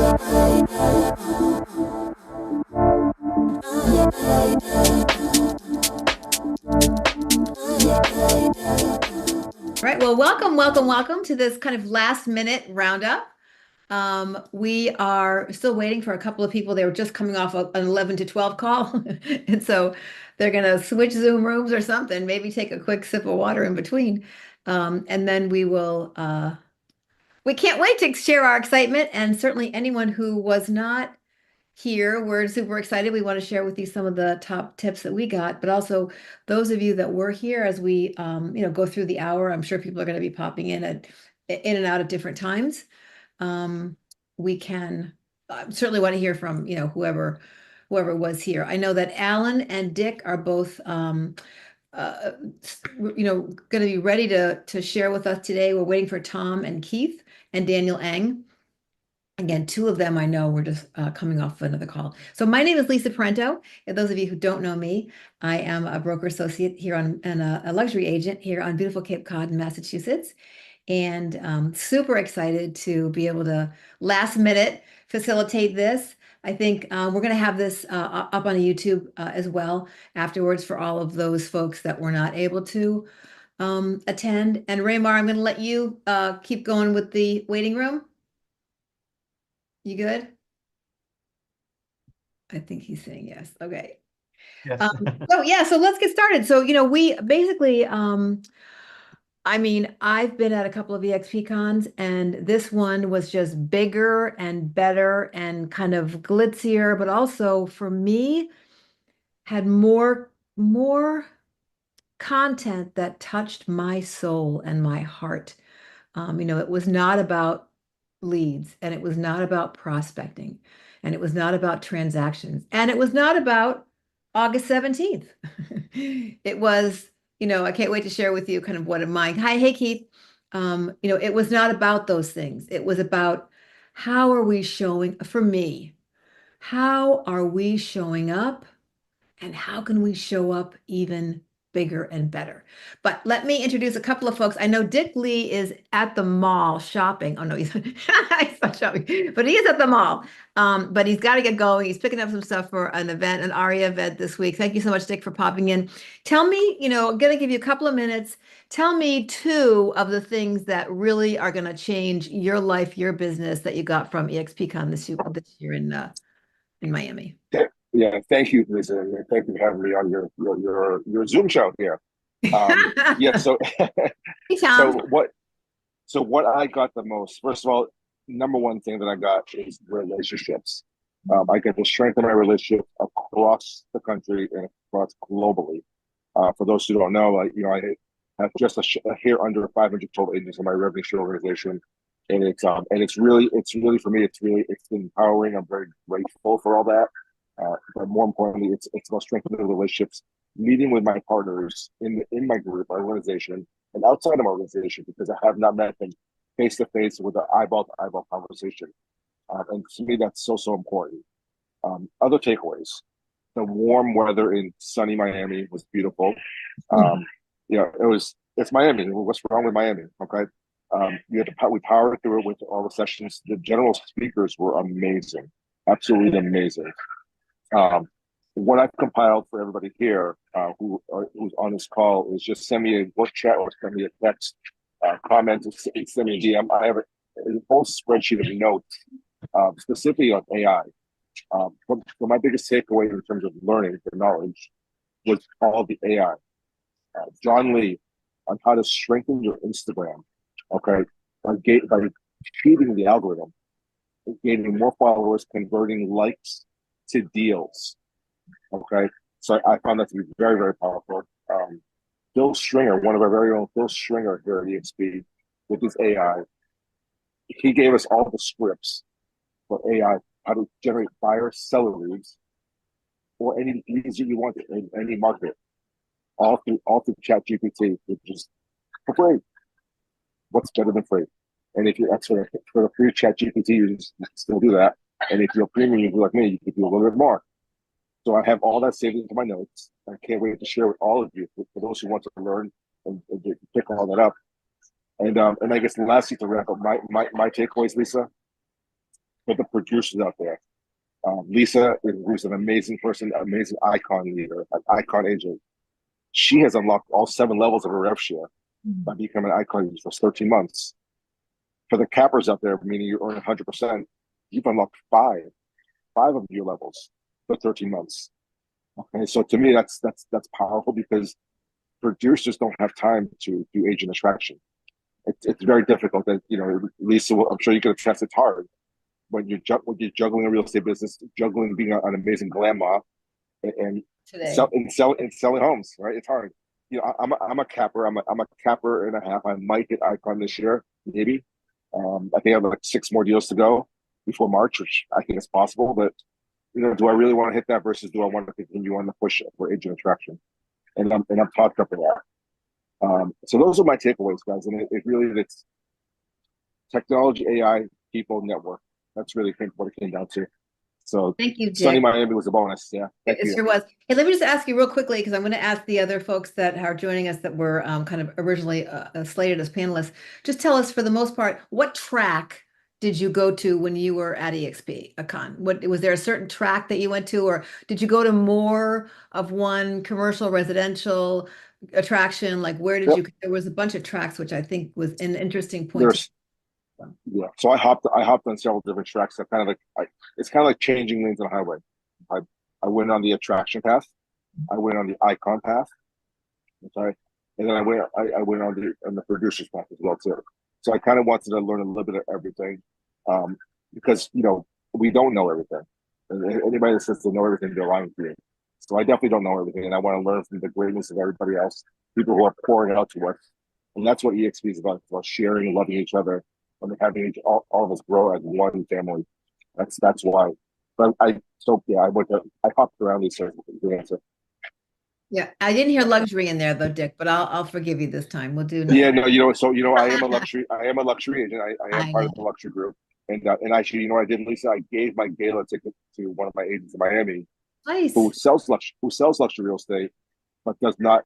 Right. Well, welcome to this kind of last minute roundup. We are still waiting for a couple of people. They were just coming off an 11 to 12 call. And so they're going to switch Zoom rooms or something, maybe take a quick sip of water in between. And then we can't wait to share our excitement. And certainly anyone who was not here, we're super excited. We want to share with you some of the top tips that we got, but also those of you that were here as we, go through the hour. I'm sure people are going to be popping in and out at different times. Um, we can certainly want to hear from, whoever was here. I know that Alan and Dick are both, going to be ready to share with us today. We're waiting for Tom and Keith and Daniel Eng. Again, two of them I know we're just coming off of another call. So my name is Lisa Parento. And those of you who don't know me, I am a broker associate here and a luxury agent here on beautiful Cape Cod in Massachusetts. And super excited to be able to last minute facilitate this. I think we're going to have this up on YouTube as well afterwards for all of those folks that were not able to attend. And Raymar, I'm going to let you keep going with the waiting room. You good? I think he's saying yes. Okay. Yes. So let's get started. So, we basically, I've been at a couple of eXpcons and this one was just bigger and better and kind of glitzier, but also for me had more content that touched my soul and my heart. It was not about leads and it was not about prospecting and it was not about transactions and it was not about August 17th. It was, I can't wait to share with you kind of what in mind. Hi, hey Keith. It was not about those things. It was about how are we showing, for me, how are we showing up and how can we show up even bigger and better? But let me introduce a couple of folks. I know Dick Lee is at the mall shopping. Oh no, he's, he's not shopping, but he is at the mall. But he's got to get going. He's picking up some stuff for an event, an ARIA event this week. Thank you so much, Dick, for popping in. Tell me, I'm going to give you a couple of minutes. Tell me two of the things that really are going to change your life, your business that you got from eXpcon this year in Miami. Yeah, thank you, Lisa, and thank you for having me on your Zoom show here. Yeah, so Hey, so Tom. what I got the most, first of all, number one thing that I got is relationships. I get to strengthen my relationship across the country and across globally. For those who don't know, I have just a hair under 500 total agents in my revenue share organization, and it's really for me, it's empowering. I'm very grateful for all that. But more importantly, it's about strengthening the relationships, meeting with my partners in my group, my organization, and outside of my organization, because I have not met them face to face with an eyeball to eyeball conversation. And to me, that's so important. Other takeaways: the warm weather in sunny Miami was beautiful. Um, it's Miami. What's wrong with Miami? Okay. We powered through it with all the sessions. The general speakers were amazing, absolutely amazing. Um, what I've compiled for everybody here who's on this call is just send me a voice chat or send me a text comment, send me a DM. I have a whole spreadsheet of notes specifically on AI. So my biggest takeaway in terms of learning the knowledge was all the AI. John Lee on how to strengthen your Instagram, okay, by feeding the algorithm, gaining more followers, converting likes to deals. Okay. So I found that to be very, very powerful. Bill Stringer, one of our very own Bill Stringer here at EXP with his AI, he gave us all the scripts for AI, how to generate buyer seller leads or any leads that you want in any market, all through Chat GPT, which is for free. What's better than free? And if you're expert for the free Chat GPT, you still do that. And if you're premium, you do like me, you can do a little bit more. So I have all that saved into my notes. I can't wait to share with all of you for those who want to learn and pick all that up. And I guess lastly to wrap up my takeaways, Lisa, but the producers out there. Lisa, who's an amazing person, amazing icon leader, an icon agent. She has unlocked all 7 levels of her rev share by becoming an icon agent for 13 months. For the cappers out there, meaning you earn 100%, you've unlocked five of your levels for 13 months. Okay, so to me, that's powerful because producers don't have time to do agent attraction. It's very difficult. That Lisa, I'm sure you can attest. It's hard when you're juggling a real estate business, juggling being an amazing grandma, and Today. selling homes. Right, it's hard. I'm a capper. I'm a capper and a half. I might get icon this year, maybe. I think I have like 6 more deals to go before March, which I think is possible. But do I really want to hit that versus do I want to continue on the push for agent attraction? And I'm talked up for that. So those are my takeaways, guys. And it really it's technology, AI, people, network. That's really what it came down to. So Thank you, Sunny Dick. Miami was a bonus. Yeah, thank It you. sure was. Hey, let me just ask you real quickly because I'm going to ask the other folks that are joining us that were kind of originally slated as panelists. Just tell us, for the most part, what track did you go to when you were at eXpcon? What was there a certain track that you went to, or did you go to more of one commercial, residential attraction? Like, where did Yep. you? There was a bunch of tracks, which I think was an interesting point to. There's Yeah. So I hopped on several different tracks. It's kind of like changing lanes on a highway. I I went on the attraction path. I went on the icon path. I'm sorry, and then I went on the producers path as well too. So I kind of wanted to learn a little bit of everything, because we don't know everything. And anybody that says they know everything, they're lying to you. So I definitely don't know everything, and I want to learn from the greatness of everybody else, people who are pouring out to us, and that's what EXP is about. It's about sharing and loving each other, and having all of us grow as one family. That's why. But yeah, I hopped around these circles. The answer. Yeah, I didn't hear luxury in there though, Dick, but I'll forgive you this time. We'll do Yeah, no. no, so I am a luxury agent. I am I part know. of the luxury group, and actually, I did, Lisa. I gave my gala ticket to one of my agents in Miami who Nice. sells luxury real estate, but is not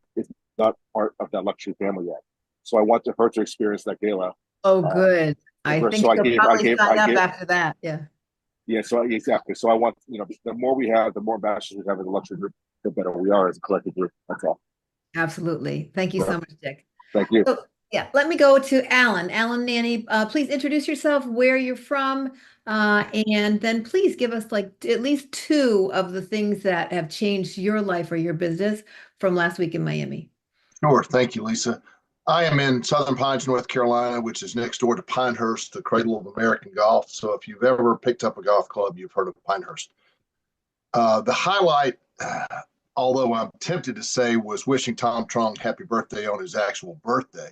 part of that luxury family yet. So I wanted her to experience that gala. Oh, Um, good. I think so she'll probably sign I up gave, after that. Yeah, yeah. So exactly. So I want, the more we have, the more ambassadors we have in the luxury group, the better we are as a collective group. That's all. absolutely. Thank you so So much, Dick. thank you. So, yeah, let me go to Alan. Alan Nanney, please introduce yourself, where you're from, and then please give us like at least two of the things that have changed your life or your business from last week in Miami. Sure. Thank you, Lisa. I am in Southern Pines, North Carolina, which is next door to Pinehurst, the cradle of American golf. So if you've ever picked up a golf club, you've heard of Pinehurst. The highlight, although I'm tempted to say, was wishing Tom Truong happy birthday on his actual birthday.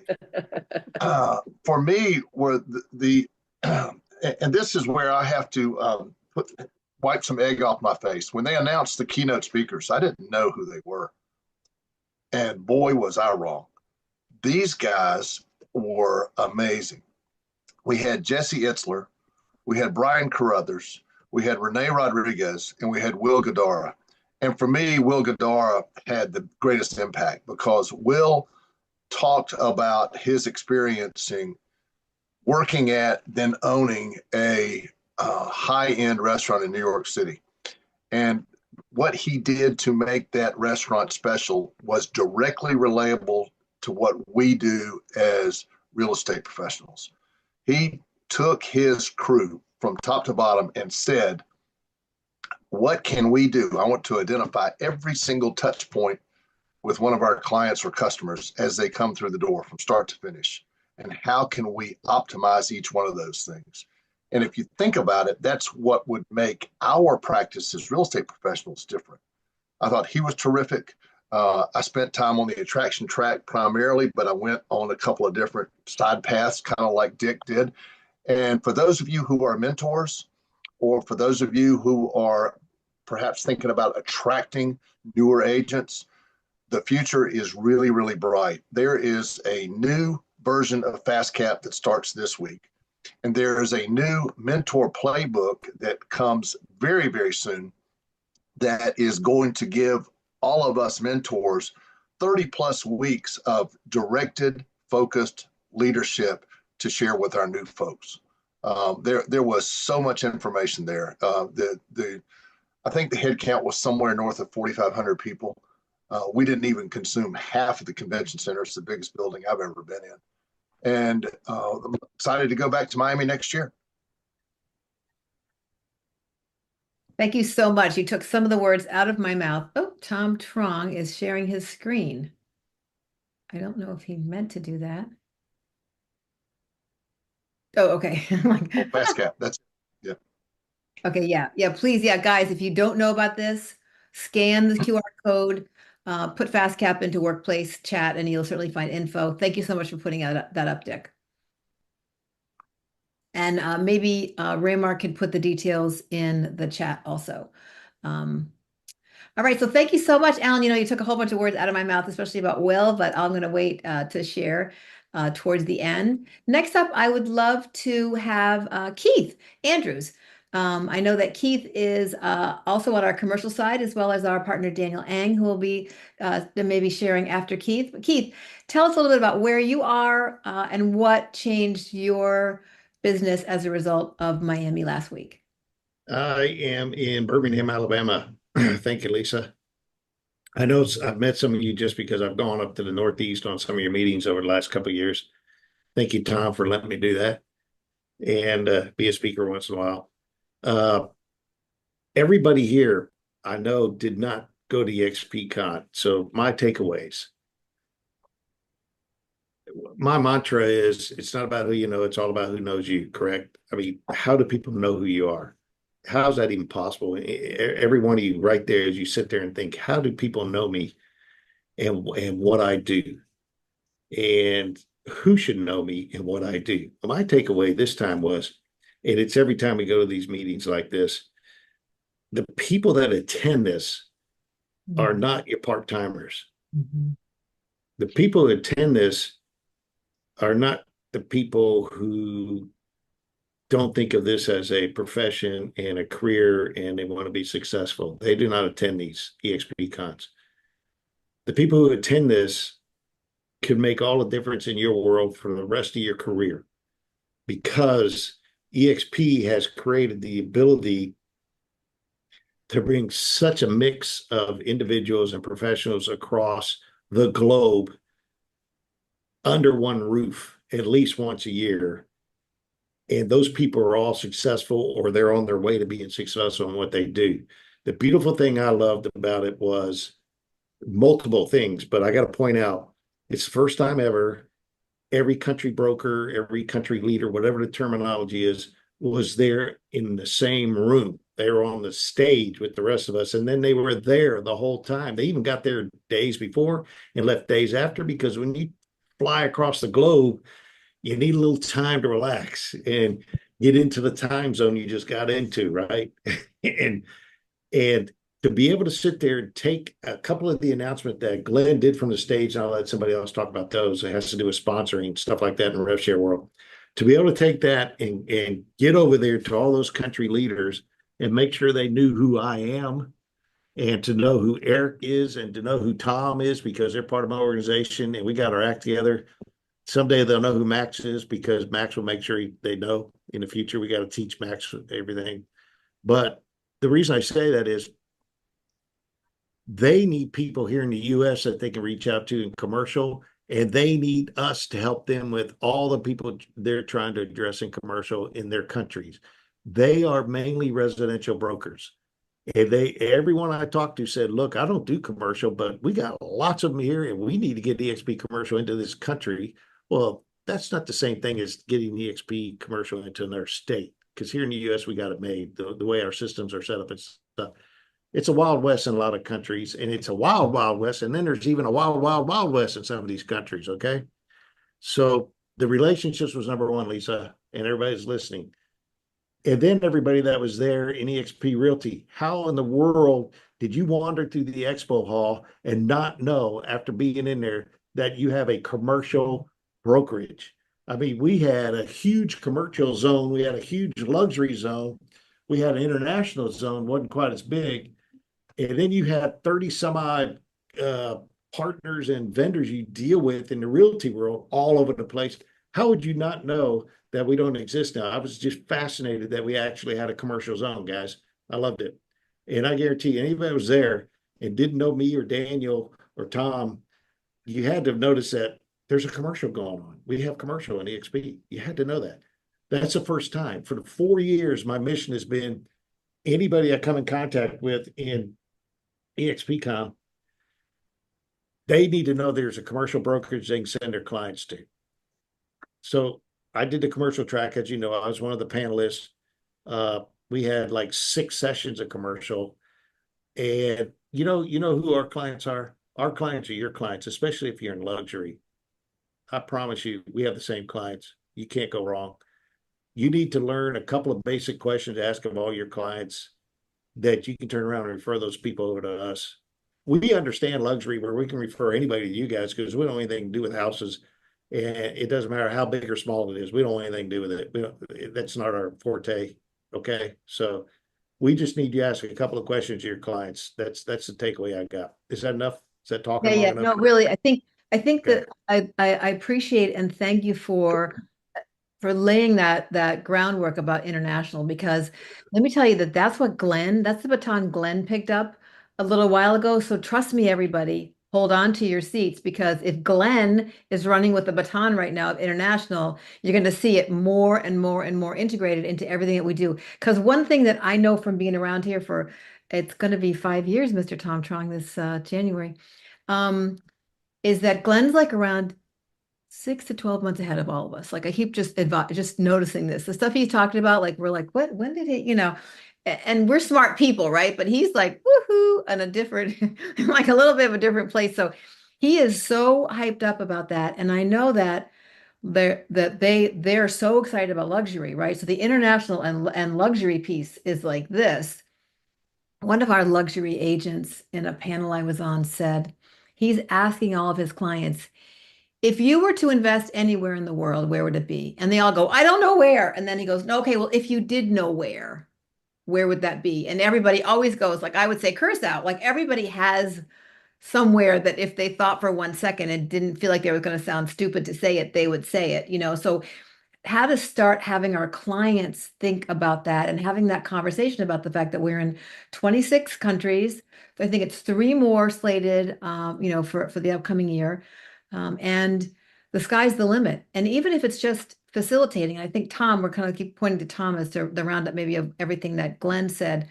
For me, were and this is where I have to wipe some egg off my face. When they announced the keynote speakers, I didn't know who they were. And boy, was I wrong. These guys were amazing. We had Jesse Itzler, we had Brian Carruthers, we had Renee Rodriguez, and we had Will Guidara. And for me, Will Guidara had the greatest impact because Will talked about his experiencing working at, then owning a high-end restaurant in New York City. And what he did to make that restaurant special was directly relatable to what we do as real estate professionals. He took his crew from top to bottom and said, what can we do? I want to identify every single touch point with one of our clients or customers as they come through the door from start to finish. And how can we optimize each one of those things? And if you think about it, that's what would make our practice as real estate professionals different. I thought he was terrific. I spent time on the attraction track primarily, but I went on a couple of different side paths, kind of like Dick did. And for those of you who are mentors, or for those of you who are perhaps thinking about attracting newer agents, the future is really, really bright. There is a new version of FastCap that starts this week. And there is a new mentor playbook that comes very, very soon that is going to give all of us mentors 30 plus weeks of directed, focused leadership to share with our new folks. There was so much information there. I think the head count was somewhere north of 4,500 people. We didn't even consume half of the convention center. It's the biggest building I've ever been in. And I'm excited to go back to Miami next year. Thank you so much. You took some of the words out of my mouth. Oh, Tom Truong is sharing his screen. I don't know if he meant to do that. Oh, okay. Oh, FastCap. That's yeah. Okay, yeah, yeah, please, yeah, guys, if you don't know about this, scan the QR code, put FastCap into workplace chat, and you'll certainly find info. Thank you so much for putting that up, Dick. And maybe Raymar can put the details in the chat also. All right, so thank you so much, Allan. You know, you took a whole bunch of words out of my mouth, especially about Will, but I'm going to wait to share towards the end. Next up, I would love to have Keith Andrews. I know that Keith is also on our commercial side, as well as our partner Daniel Ang, who will be maybe sharing after Keith. But Keith, tell us a little bit about where you are and what changed your business as a result of Miami last week. I am in Birmingham, Alabama. Thank you, Lisa. I know I've met some of you just because I've gone up to the Northeast on some of your meetings over the last couple of years. Thank you, Tom, for letting me do that and be a speaker once in a while. Everybody here, I know, did not go to eXpcon. So my takeaways. My mantra is it's not about who you know, it's all about who knows you, correct? I mean, how do people know who you are? How is that even possible? Every one of you right there, as you sit there and think, how do people know me and what I do? And who should know me and what I do? My takeaway this time was, and it's every time we go to these meetings like this, the people that attend this are not your part-timers. Mm-hmm. The people who attend this are not the people who don't think of this as a profession and a career and they want to be successful. They do not attend these EXP cons. The people who attend this could make all the difference in your world for the rest of your career because EXP has created the ability to bring such a mix of individuals and professionals across the globe under one roof at least once a year. And those people are all successful or they're on their way to being successful in what they do. The beautiful thing I loved about it was multiple things, but I got to point out it's the first time ever every country broker, every country leader, whatever the terminology is, was there in the same room. They were on the stage with the rest of us, and then they were there the whole time. They even got there days before and left days after because when you fly across the globe, you need a little time to relax and get into the time zone you just got into, right? and to be able to sit there and take a couple of the announcements that Glenn did from the stage, and I'll let somebody else talk about those. It has to do with sponsoring, stuff like that in the rev share world. To be able to take that and get over there to all those country leaders and make sure they knew who I am and to know who Eric is and to know who Tom is because they're part of my organization and we got our act together. Someday they'll know who Max is because Max will make sure they know in the future. We got to teach Max everything. But the reason I say that is they need people here in the US that they can reach out to in commercial, and they need us to help them with all the people they're trying to address in commercial in their countries. They are mainly residential brokers. And everyone I talked to said, look, I don't do commercial, but we got lots of them here and we need to get EXP commercial into this country. Well, that's not the same thing as getting EXP commercial into another state. Because here in the US, we got it made the way our systems are set up and stuff. It's a wild west in a lot of countries, and it's a wild, wild west. And then there's even a wild, wild, wild west in some of these countries. Okay. So the relationships was number one, Lisa, and everybody's listening. And then everybody that was there in eXp Realty, how in the world did you wander through the expo hall and not know after being in there that you have a commercial brokerage? I mean, we had a huge commercial zone. We had a huge luxury zone. We had an international zone, wasn't quite as big. And then you had 30 some odd partners and vendors you deal with in the realty world all over the place. How would you not know that we don't exist now? I was just fascinated that we actually had a commercial zone, guys. I loved it. And I guarantee anybody that was there and didn't know me or Daniel or Tom, you had to have noticed that there's a commercial going on. We have commercial in EXP. You had to know that. That's the first time. For the 4 years, my mission has been anybody I come in contact with in eXpcon, they need to know there's a commercial brokerage they can send their clients to. So I did the commercial track, as you know, I was one of the panelists. We had like 6 sessions of commercial, and you know who our clients are. Our clients are your clients, especially if you're in luxury. I promise you, we have the same clients. You can't go wrong. You need to learn a couple of basic questions to ask of all your clients that you can turn around and refer those people over to us. We understand luxury where we can refer anybody to you guys because we don't have anything to do with houses. And it doesn't matter how big or small it is. We don't want anything to do with it. That's not our forte. Okay. So we just need you to ask a couple of questions to your clients. That's the takeaway I got. Is that enough? Is that talking Yeah, long yeah. enough? No, really, I think Okay. that I appreciate and thank you for laying that groundwork about international, because let me tell you that's that's the baton Glenn picked up a little while ago. So trust me, everybody, hold on to your seats, because if Glenn is running with the baton right now of international, you're going to see it more and more and more integrated into everything that we do. Because one thing that I know from being around here for, it's going to be 5 years, Mr. Tom Truong, this January, um, is that Glenn's like around 6 to 12 months ahead of all of us. Like I keep just noticing this. The stuff he's talking about, like we're like, what? When did he? And we're smart people, right? But he's like, woohoo, on a different, like a little bit of a different place. So he is so hyped up about that, and I know that they're so excited about luxury, right? So the international and luxury piece is like this. One of our luxury agents in a panel I was on said he's asking all of his clients, if you were to invest anywhere in the world, where would it be? And they all go, I don't know where. And then he goes, no, okay, well, if you did know where would that be? And everybody always goes, like, I would say Curacao. Like everybody has somewhere that if they thought for 1 second and didn't feel like they were going to sound stupid to say it, they would say it. So how to start having our clients think about that and having that conversation about the fact that we're in 26 countries. I think it's 3 more slated, for the upcoming year. And the sky's the limit. And even if it's just facilitating, I think Tom, we're kind of keep pointing to Tom as to the roundup maybe of everything that Glenn said,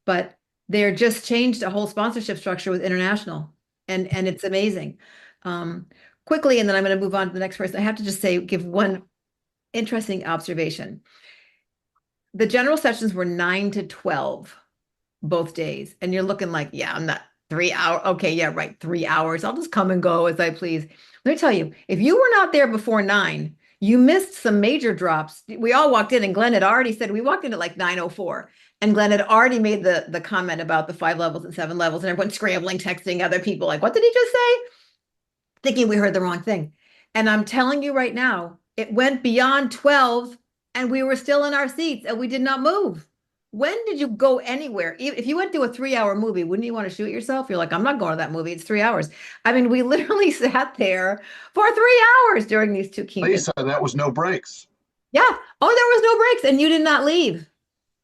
but they're just changed a whole sponsorship structure with international, and it's amazing. Um, Quickly, and then I'm going to move on to the next person. I have to just give one interesting observation. The general sessions were 9 to 12 both days. And you're looking like, yeah, I'm not 3 hours. Okay, yeah, right. 3 hours. I'll just come and go as I please. Let me tell you, if you were not there before 9, you missed some major drops. We all walked in, and Glenn had already said we walked in at like 9:04. And Glenn had already made the comment about the 5 levels and 7 levels, and everyone scrambling, texting other people, like, what did he just say? Thinking we heard the wrong thing. And I'm telling you right now, it went beyond 12 and we were still in our seats and we did not move. When did you go anywhere? If you went to a 3 hour movie, wouldn't you want to shoot yourself? You're like, I'm not going to that movie. It's 3 hours. I mean, we literally sat there for 3 hours during these two keynotes. Lisa, that was no breaks. Yeah. Oh, there was no breaks, and you did not leave.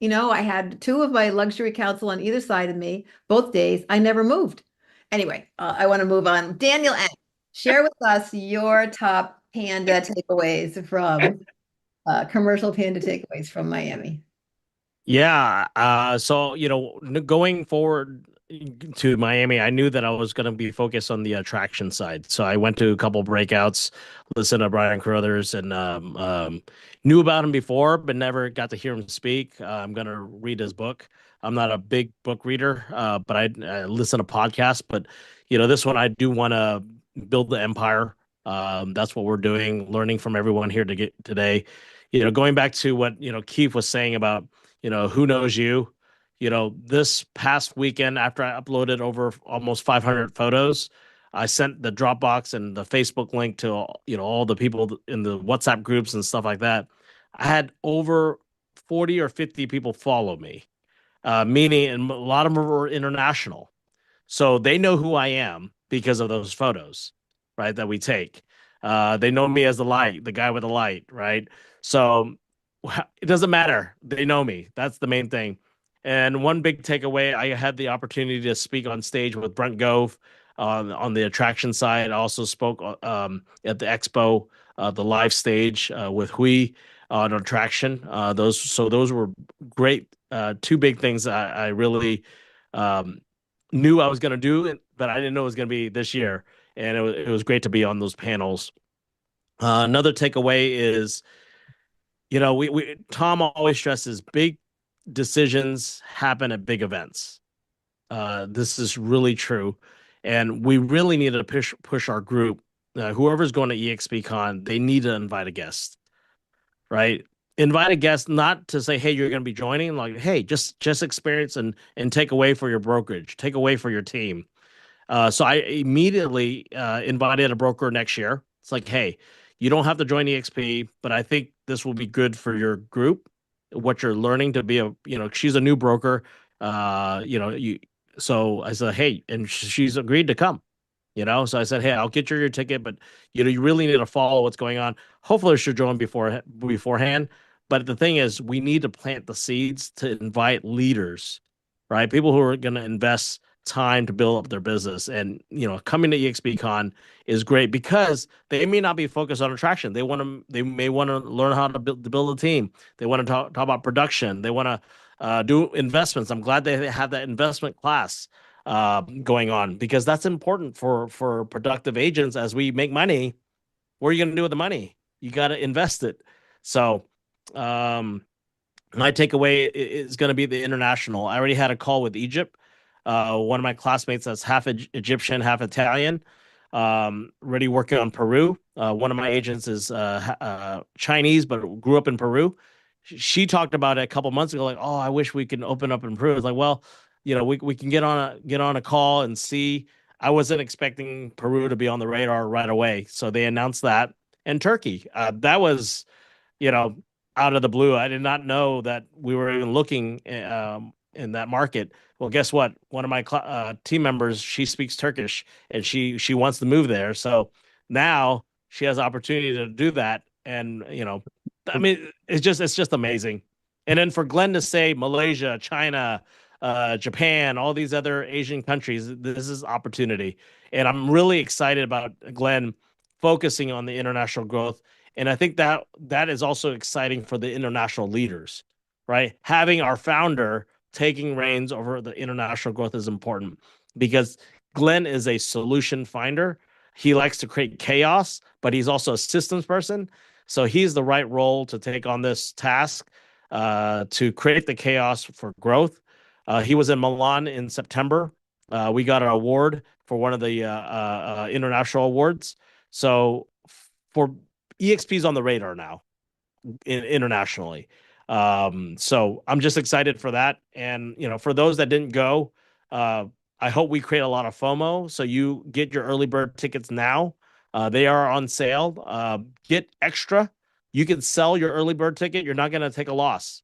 I had 2 of my luxury counsel on either side of me both days. I never moved. Anyway, I want to move on. Daniel, share with us your top panda takeaways from commercial panda takeaways from Miami. Yeah. So, going forward to Miami, I knew that I was going to be focused on the attraction side. So I went to a couple breakouts, listened to Brian Carruthers, and knew about him before, but never got to hear him speak. I'm going to read his book. I'm not a big book reader, but I listen to podcasts. But, this one, I do want to build the empire. That's what we're doing, learning from everyone here to get today. Going back to what, Keith was saying about, who knows you, this past weekend after I uploaded over almost 500 photos, I sent the Dropbox and the Facebook link to, all the people in the WhatsApp groups and stuff like that. I had over 40 or 50 people follow me, meaning, and a lot of them were international. So they know who I am because of those photos, right, that we take. They know me as the light, the guy with the light, right? So it doesn't matter. They know me. That's the main thing. And one big takeaway, I had the opportunity to speak on stage with Brent Gove on the attraction side. I also spoke at the expo, the live stage with Hui on attraction. Those were great. Two big things I really um, knew I was going to do, but I didn't know it was going to be this year. And it was great to be on those panels. Another takeaway is, we Tom always stresses big decisions happen at big events. This is really true, and we really need to push our group. Whoever's going to eXpcon, they need to invite a guest, right? Invite a guest, not to say, "Hey, you're going to be joining." Like, "Hey, just experience and take away for your brokerage, take away for your team." So I immediately invited a broker next year. It's like, hey, you don't have to join EXP, but I think this will be good for your group. What you're learning to be she's a new broker. You. So I said, hey, and she's agreed to come. So I said, hey, I'll get you your ticket, but you really need to follow what's going on. Hopefully, she'll join beforehand. But the thing is, we need to plant the seeds to invite leaders, right? People who are going to invest time to build up their business. And coming to eXpcon is great because they may not be focused on attraction. They may want to learn how to build a team. They want to talk about production. They want to do investments. I'm glad they have that investment class going on because that's important for productive agents. As we make money, what are you going to do with the money? You got to invest it. So my takeaway is going to be the international. I already had a call with Egypt. One of my classmates that's half Egyptian, half Italian, already working on Peru. One of my agents is Chinese, but grew up in Peru. She talked about it a couple months ago, like, oh, I wish we could open up in Peru. It's like, well, we can get on a call and see. I wasn't expecting Peru to be on the radar right away, so they announced that. And Turkey, that was you know, out of the blue. I did not know that we were even looking in that market. Well, guess what? One of my team members, she speaks Turkish, and she wants to move there. So now she has opportunity to do that, and I mean, it's just amazing. And then for Glenn to say Malaysia, China, Japan, all these other Asian countries, this is opportunity, and I'm really excited about Glenn focusing on the international growth. And I think that is also exciting for the international leaders, right? Having our founder taking reins over the international growth is important because Glenn is a solution finder. He likes to create chaos, but he's also a systems person. So he's the right role to take on this task to create the chaos for growth. He was in Milan in September. We got an award for one of the international awards. So for EXP's on the radar now internationally. So I'm just excited for that. And, for those that didn't go, I hope we create a lot of FOMO. So you get your early bird tickets now. They are on sale. Get extra. You can sell your early bird ticket. You're not going to take a loss,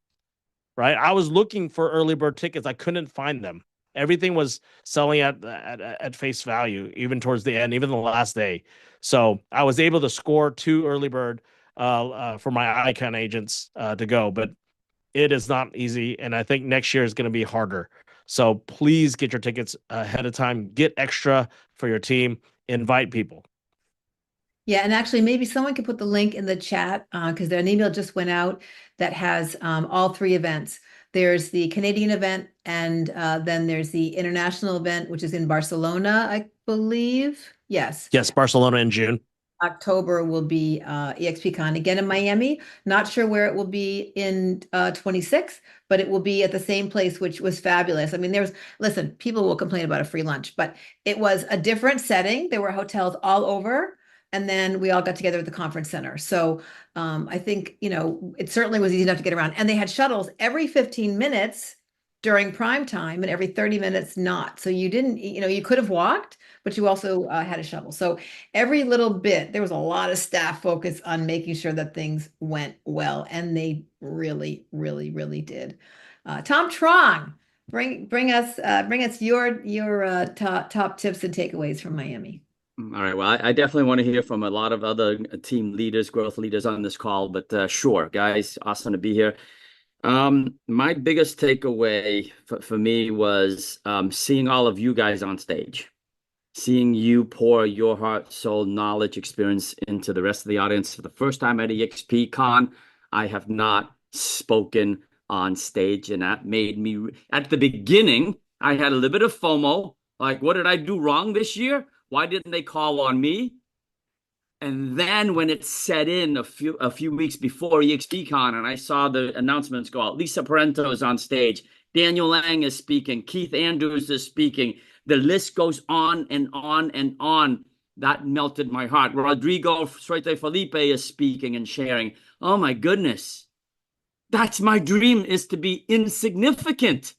right? I was looking for early bird tickets. I couldn't find them. Everything was selling at face value, even towards the end, even the last day. So I was able to score 2 early bird for my icon agents to go, but it is not easy, and I think next year is going to be harder. So please get your tickets ahead of time. Get extra for your team. Invite people. Yeah, and actually, maybe someone could put the link in the chat because an email just went out that has all 3 events. There's the Canadian event, and then there's the international event, which is in Barcelona, I believe. Yes. Yes, Barcelona in June. October will be eXpcon again in Miami. Not sure where it will be in 26, but it will be at the same place, which was fabulous. I mean, listen, people will complain about a free lunch, but it was a different setting. There were hotels all over. And then we all got together at the conference center. So I think, it certainly was easy enough to get around. And they had shuttles every 15 minutes during prime time and every 30 minutes not. So you didn't, you could have walked, but you also had a shuttle. So every little bit, there was a lot of staff focus on making sure that things went well. And they really, really, really did. Tom Truong, bring us your top tips and takeaways from Miami. All right. Well, I definitely want to hear from a lot of other team leaders, growth leaders on this call, but sure, guys, awesome to be here. My biggest takeaway for me was seeing all of you guys on stage, seeing you pour your heart, soul, knowledge, experience into the rest of the audience. For the first time at eXpcon, I have not spoken on stage, and that made me, at the beginning, I had a little bit of FOMO. Like, what did I do wrong this year? Why didn't they call on me? And then when it set in a few weeks before eXpcon, and I saw the announcements go out, Lisa Parento is on stage, Daniel Lang is speaking, Keith Andrews is speaking. The list goes on and on and on. That melted my heart. Rodrigo Suete Felipe is speaking and sharing. Oh my goodness. That's my dream, is to be insignificant.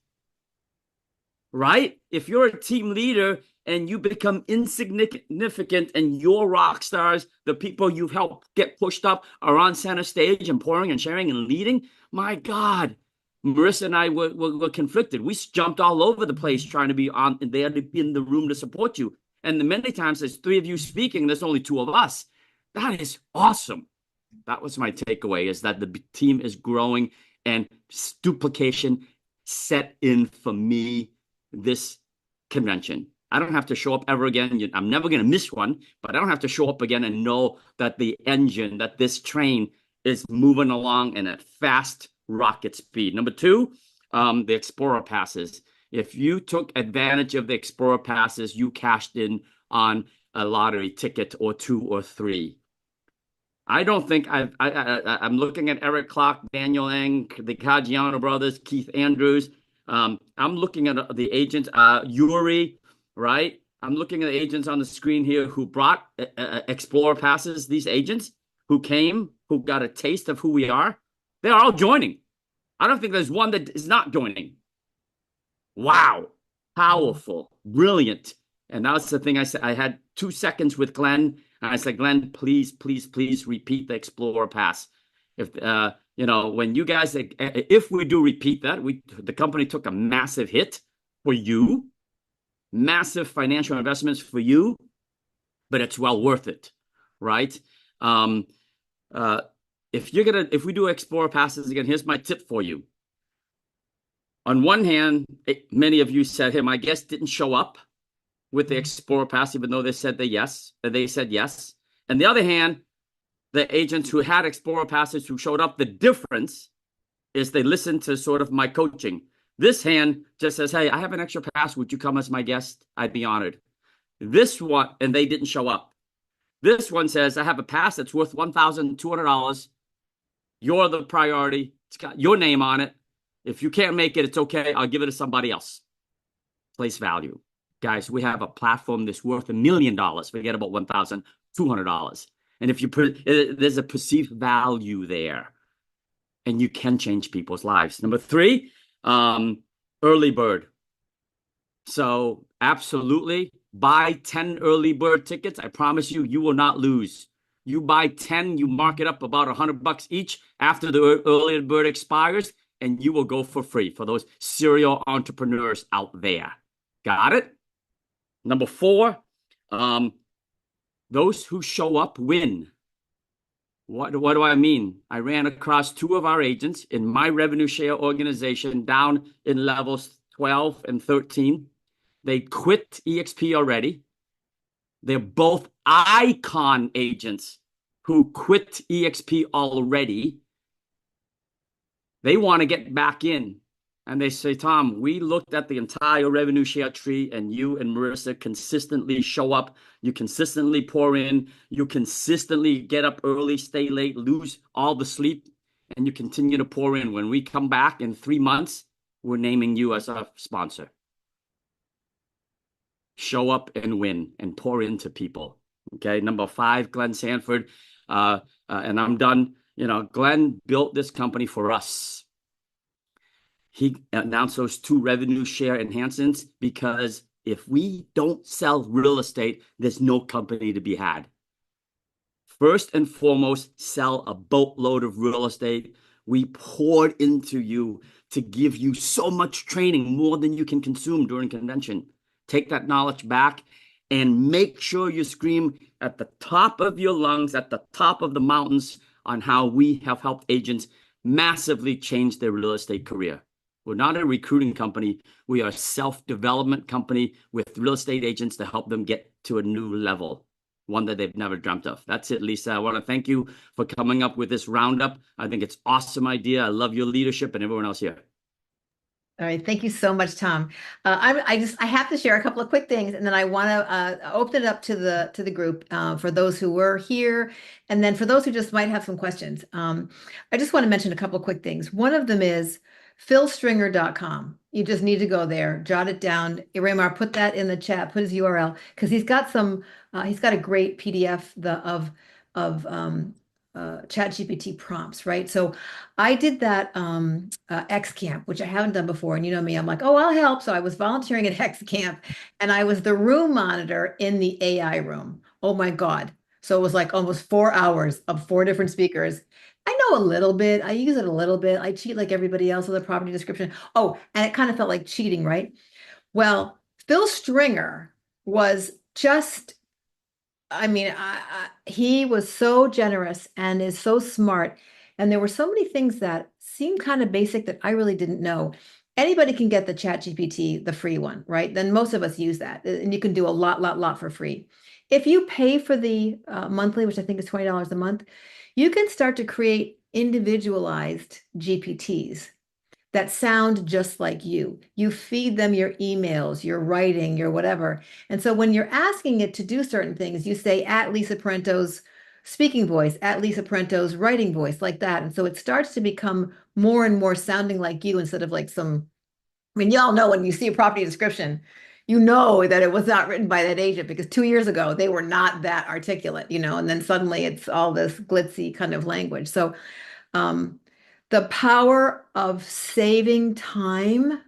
Right? If you're a team leader and you become insignificant and your rock stars, the people you've helped get pushed up, are on center stage and pouring and sharing and leading, my God, Marissa and I were conflicted. We jumped all over the place trying to be on there in the room to support you. And many times there's three of you speaking, there's only two of us. That is awesome. That was my takeaway, is that the team is growing and duplication set in for me this convention. I don't have to show up ever again. I'm never going to miss one, but I don't have to show up again and know that the engine, that this train is moving along and at fast rocket speed. Number two, the Explorer passes. If you took advantage of the Explorer passes, you cashed in on a lottery ticket or two or three. I don't think I'm looking at Eric Clark, Daniel Ng, the Caggiano brothers, Keith Andrews. I'm looking at the agents, Yuri, right? I'm looking at the agents on the screen here who brought Explorer passes, these agents who came, who got a taste of who we are. They're all joining. I don't think there's one that is not joining. Wow. Powerful. Brilliant. And that's the thing I said. I had 2 seconds with Glenn. And I said, Glenn, please, please, please repeat the Explorer pass. If when you guys, if we do repeat that, the company took a massive hit for you, massive financial investments for you, but it's well worth it, right? If we do Explorer passes again, here's my tip for you. On one hand, many of you said, hey, my guest didn't show up with the Explorer pass, even though they said yes. And the other hand, the agents who had Explorer passes who showed up, the difference is they listened to sort of my coaching. This hand just says, hey, I have an extra pass. Would you come as my guest? I'd be honored. This one, and they didn't show up. This one says, I have a pass that's worth $1,200. You're the priority. It's got your name on it. If you can't make it, it's okay. I'll give it to somebody else. Place value. Guys, we have a platform that's worth $1 million. Forget about $1,200. And if you put, there's a perceived value there, and you can change people's lives. Number three, early bird. So absolutely buy 10 early bird tickets. I promise you, you will not lose. You buy 10, you mark it up about $100 each after the early bird expires, and you will go for free for those serial entrepreneurs out there. Got it? Number four, those who show up win. What do I mean? I ran across 2 of our agents in my revenue share organization down in levels 12 and 13. They quit EXP already. They're both icon agents who quit EXP already. They want to get back in. And they say, Tom, we looked at the entire revenue share tree, and you and Marissa consistently show up. You consistently pour in. You consistently get up early, stay late, lose all the sleep, and you continue to pour in. When we come back in 3 months, we're naming you as a sponsor. Show up and win and pour into people. Okay. Number 5, Glenn Sanford. And I'm done. Glenn built this company for us. He announced those 2 revenue share enhancements because if we don't sell real estate, there's no company to be had. First and foremost, sell a boatload of real estate. We poured into you to give you so much training, more than you can consume during convention. Take that knowledge back and make sure you scream at the top of your lungs, at the top of the mountains, on how we have helped agents massively change their real estate career. We're not a recruiting company. We are a self-development company with real estate agents to help them get to a new level, one that they've never dreamt of. That's it, Lisa. I want to thank you for coming up with this roundup. I think it's an awesome idea. I love your leadership and everyone else here. All right, thank you so much, Tom. I have to share a couple of quick things, and then I want to open it up to the group for those who were here, and then for those who just might have some questions. I just want to mention a couple of quick things. One of them is philstringer.com. You just need to go there, jot it down. Raymar, put that in the chat, put his URL, because he's got a great PDF of ChatGPT prompts, right? So I did that X Camp, which I haven't done before. And you know me, I'm like, oh, I'll help. So I was volunteering at X Camp and I was the room monitor in the AI room. Oh my God. So it was like almost 4 hours of 4 different speakers. I know a little bit. I use it a little bit. I cheat like everybody else with a property description. Oh, and it kind of felt like cheating, right? Well, Phil Stringer was just, I mean, he was so generous and is so smart. And there were so many things that seemed kind of basic that I really didn't know. Anybody can get the Chat GPT, the free one, right? Then most of us use that. And you can do a lot for free. If you pay for the monthly, which I think is $20 a month, you can start to create individualized GPTs that sound just like you. You feed them your emails, your writing, your whatever. And so when you're asking it to do certain things, you say at Lisa Parento's speaking voice, at Lisa Parento's writing voice, like that. And so it starts to become more and more sounding like you instead of like some, I mean, y'all know when you see a property description, you know that it was not written by that agent because 2 years ago they were not that articulate, and then suddenly it's all this glitzy kind of language. So the power of saving time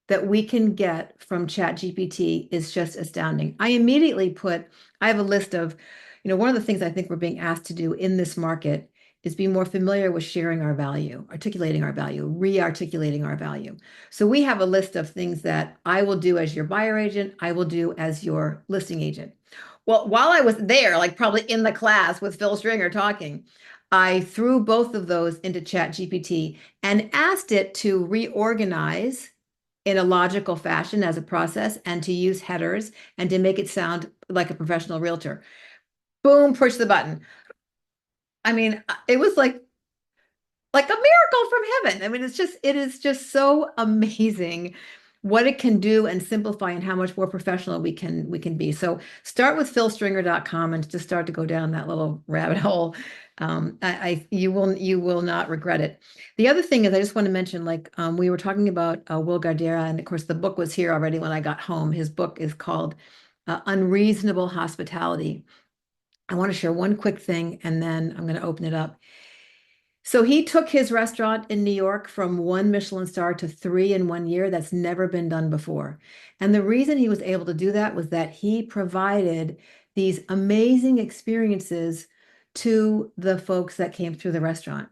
that we can get from ChatGPT is just astounding. I have a list of, one of the things I think we're being asked to do in this market is be more familiar with sharing our value, articulating our value, re-articulating our value. So we have a list of things that I will do as your buyer agent, I will do as your listing agent. Well, while I was there, like probably in the class with Phil Stringer talking, I threw both of those into ChatGPT and asked it to reorganize in a logical fashion as a process and to use headers and to make it sound like a professional realtor. Boom, push the button. I mean, it was like a miracle from heaven. I mean, it is just so amazing what it can do and simplify and how much more professional we can be. So start with philstringer.com and just start to go down that little rabbit hole. You will not regret it. The other thing is I just want to mention, like we were talking about Will Gardera, and of course the book was here already when I got home. His book is called Unreasonable Hospitality. I want to share one quick thing and then I'm going to open it up. So he took his restaurant in New York from 1 Michelin star to 3 in 1 year. That's never been done before. And the reason he was able to do that was that he provided these amazing experiences to the folks that came through the restaurant.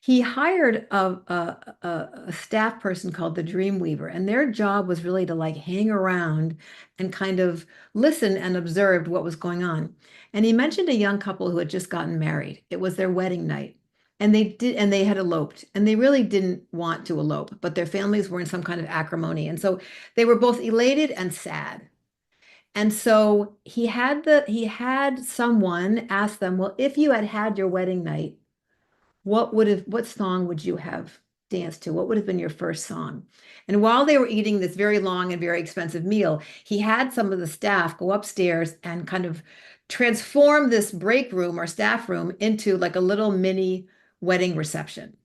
He hired a staff person called the Dreamweaver, and their job was really to like hang around and kind of listen and observe what was going on. And he mentioned a young couple who had just gotten married. It was their wedding night. And they had eloped, and they really didn't want to elope, but their families were in some kind of acrimony. And so they were both elated and sad. And so he had someone ask them, well, if you had had your wedding night, what song would you have danced to? What would have been your first song? And while they were eating this very long and very expensive meal, he had some of the staff go upstairs and kind of transform this break room or staff room into like a little mini wedding reception.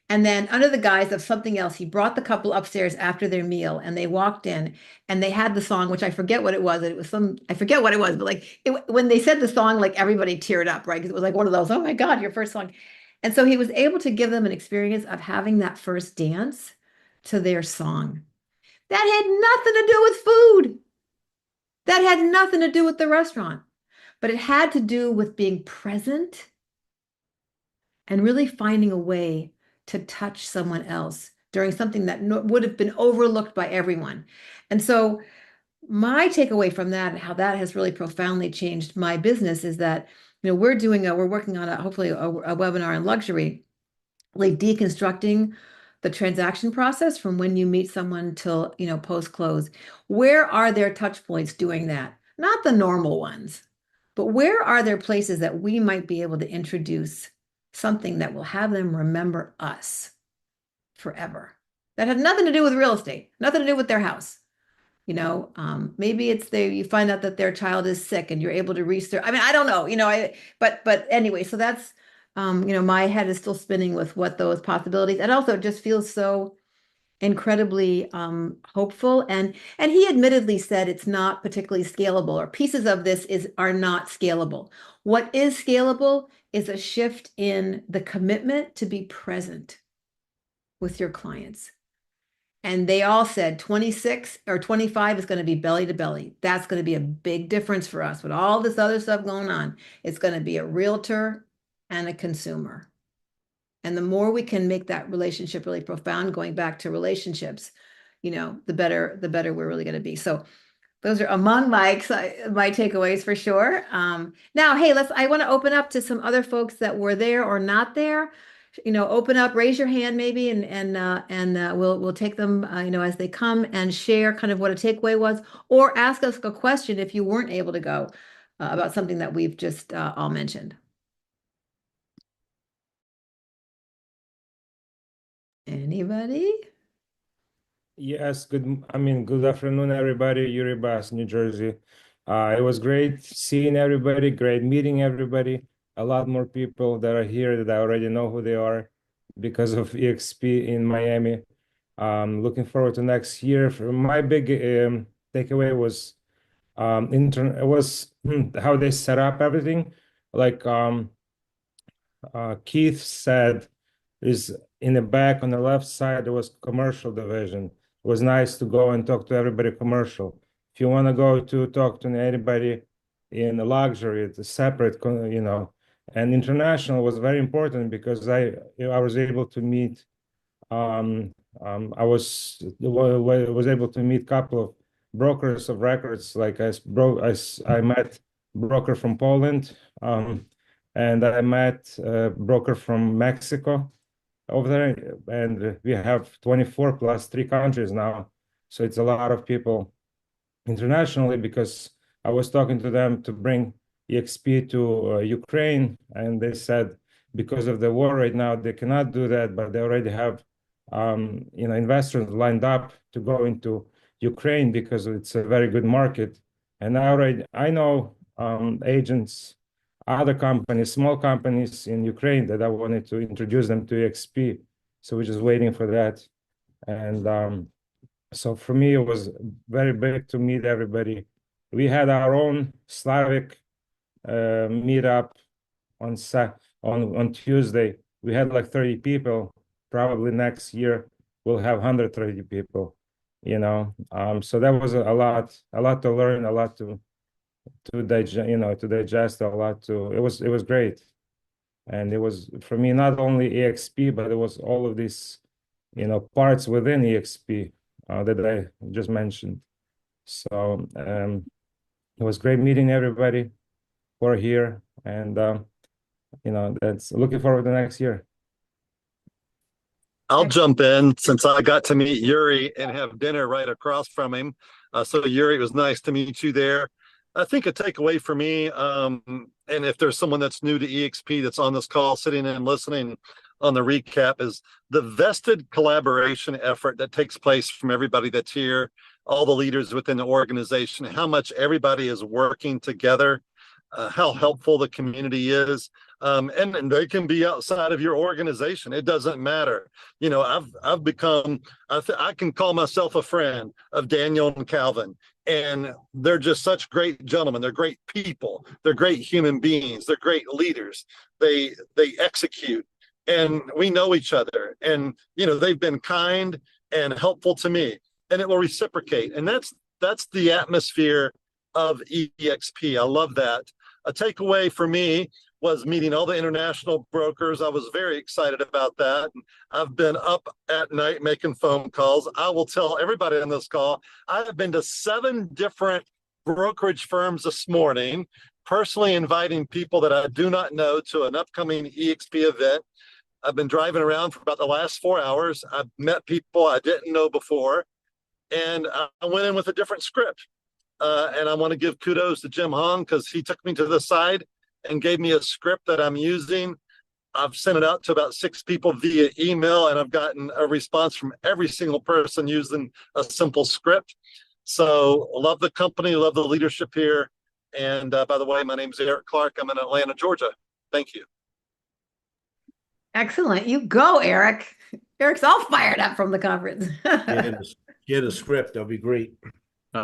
And then under the guise of something else, he brought the couple upstairs after their meal and they walked in and they had the song, which I forget what it was. I forget what it was, but like when they said the song, like everybody teared up, right? Because it was like one of those, oh my God, your first song. And so he was able to give them an experience of having that first dance to their song. That had nothing to do with food. That had nothing to do with the restaurant, but it had to do with being present and really finding a way to touch someone else during something that would have been overlooked by everyone. And so my takeaway from that and how that has really profoundly changed my business is that, we're working on hopefully a webinar on luxury, like deconstructing the transaction process from when you meet someone till, post close. Where are there touch points doing that? Not the normal ones, but where are there places that we might be able to introduce something that will have them remember us forever? That had nothing to do with real estate, nothing to do with their house. Maybe it's you find out that their child is sick and you're able to research. I mean, I don't know, but anyway, so that's, my head is still spinning with what those possibilities, and also it just feels so incredibly hopeful. And he admittedly said it's not particularly scalable, or pieces of this are not scalable. What is scalable is a shift in the commitment to be present with your clients. And they all said 26 or 25 is going to be belly to belly. That's going to be a big difference for us with all this other stuff going on. It's going to be a realtor and a consumer. And the more we can make that relationship really profound, going back to relationships, the better we're really going to be. So those are among my takeaways for sure. Now, hey, I want to open up to some other folks that were there or not there. Open up, raise your hand maybe, and we'll take them, as they come, and share kind of what a takeaway was, or ask us a question if you weren't able to go, about something that we've just all mentioned. Anybody? Yes, good afternoon, everybody. Yuri Bass, New Jersey. It was great seeing everybody, great meeting everybody. A lot more people that are here that I already know who they are because of EXP in Miami. Looking forward to next year. My big takeaway was how they set up everything. Like Keith said, is in the back on the left side, there was commercial division. It was nice to go and talk to everybody commercial. If you want to go to talk to anybody in the luxury, it's a separate, and international was very important because I was able to meet, I was able to meet a couple of brokers of records. Like I met broker from Poland, and I met a broker from Mexico over there, and we have 24 plus 3 countries now. So it's a lot of people internationally, because I was talking to them to bring EXP to Ukraine, and they said because of the war right now, they cannot do that, but they already have investors lined up to go into Ukraine because it's a very good market. And I know agents, other companies, small companies in Ukraine that I wanted to introduce them to EXP. So we're just waiting for that. And so for me, it was very big to meet everybody. We had our own Slavic meetup on Tuesday. We had like 30 people. Probably next year we'll have 130 people. So that was a lot to learn, a lot to digest, a lot to. It was great, and it was for me not only EXP, but it was all of these parts within EXP that I just mentioned. So it was great meeting everybody who are here, and that's looking forward to next year. I'll jump in since I got to meet Yuri and have dinner right across from him. So Yuri, it was nice to meet you there. I think a takeaway for me, and if there's someone that's new to EXP that's on this call, sitting and listening on the recap, is the vested collaboration effort that takes place from everybody that's here, all the leaders within the organization, how much everybody is working together, how helpful the community is. And they can be outside of your organization. It doesn't matter. I've become, I can call myself a friend of Daniel and Calvin, and they're just such great gentlemen. They're great people. They're great human beings. They're great leaders. They execute, and we know each other. And, they've been kind and helpful to me, and it will reciprocate. And that's the atmosphere of EXP. I love that. A takeaway for me was meeting all the international brokers. I was very excited about that. I've been up at night making phone calls. I will tell everybody on this call, I have been to 7 different brokerage firms this morning, personally inviting people that I do not know to an upcoming EXP event. I've been driving around for about the last 4 hours. I've met people I didn't know before, and I went in with a different script. And I want to give kudos to Jim Hong because he took me to the side and gave me a script that I'm using. I've sent it out to about 6 people via email, and I've gotten a response from every single person using a simple script. So love the company, love the leadership here. And by the way, my name is Eric Clark. I'm in Atlanta, Georgia. Thank you. Excellent. You go, Eric. Eric's all fired up from the conference. Get a script. That'll be great.